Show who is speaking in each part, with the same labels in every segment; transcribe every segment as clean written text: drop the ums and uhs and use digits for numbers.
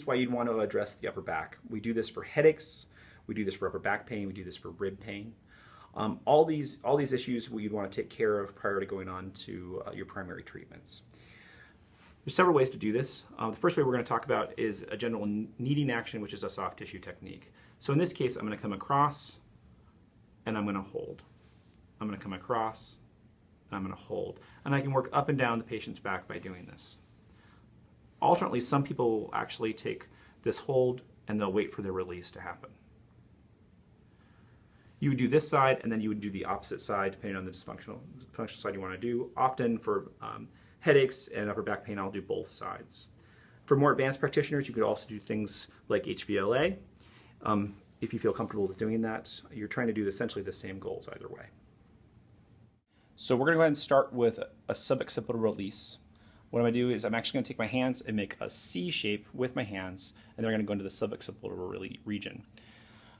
Speaker 1: This is why you'd want to address the upper back. We do this for headaches, we do this for upper back pain, we do this for rib pain. All these issues you'd want to take care of prior to going on to your primary treatments. There's several ways to do this. The first way we're going to talk about is a general kneading action, which is a soft tissue technique. So in this case, I'm going to come across and I'm going to hold. I'm going to come across and I'm going to hold. And I can work up and down the patient's back by doing this. Alternately, some people will actually take this hold and they'll wait for the release to happen. You would do this side and then you would do the opposite side depending on the functional side you want to do. Often for headaches and upper back pain, I'll do both sides. For more advanced practitioners, you could also do things like HVLA. If you feel comfortable with doing that, you're trying to do essentially the same goals either way. So we're going to go ahead and start with a suboccipital release. What I'm going to do is I'm actually going to take my hands and make a C shape with my hands, and they're going to go into the suboccipital region.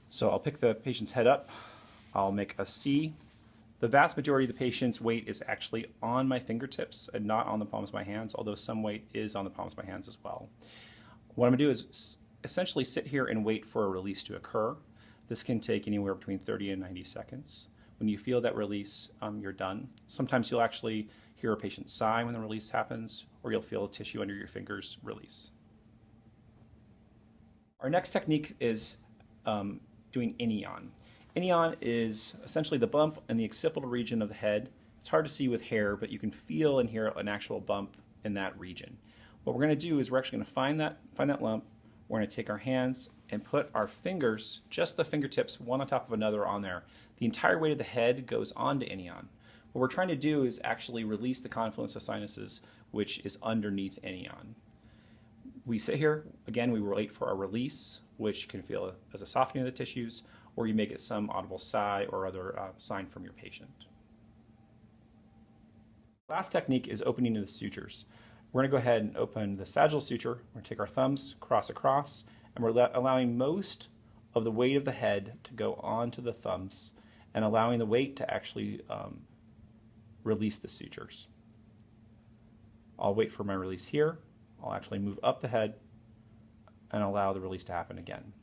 Speaker 1: So I'll pick the patient's head up, I'll make a C. The vast majority of the patient's weight is actually on my fingertips and not on the palms of my hands, although some weight is on the palms of my hands as well. What I'm going to do is essentially sit here and wait for a release to occur. This can take anywhere between 30 and 90 seconds. When you feel that release, you're done. Sometimes you'll actually hear a patient sigh when the release happens, or you'll feel a tissue under your fingers release. Our next technique is doing inion. Inion is essentially the bump in the occipital region of the head. It's hard to see with hair, but you can feel and hear an actual bump in that region. What we're going to do is we're actually going to find that lump. We're going to take our hands and put our fingers, just the fingertips, one on top of another on there. The entire weight of the head goes onto inion. What we're trying to do is actually release the confluence of sinuses, which is underneath inion. We sit here, again, we wait for a release, which you can feel as a softening of the tissues, or you may get some audible sigh or other sign from your patient. Last technique is opening of the sutures. We're going to go ahead and open the sagittal suture. We're going to take our thumbs, cross across, and we're allowing most of the weight of the head to go onto the thumbs and allowing the weight to actually release the sutures. I'll wait for my release here. I'll actually move up the head and allow the release to happen again.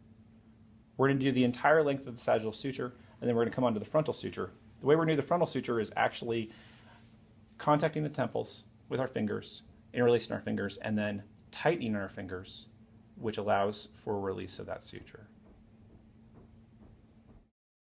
Speaker 1: We're going to do the entire length of the sagittal suture, and then we're going to come onto the frontal suture. The way we're going to do the frontal suture is actually contacting the temples with our fingers, interlacing our fingers, and then tightening our fingers, which allows for release of that suture.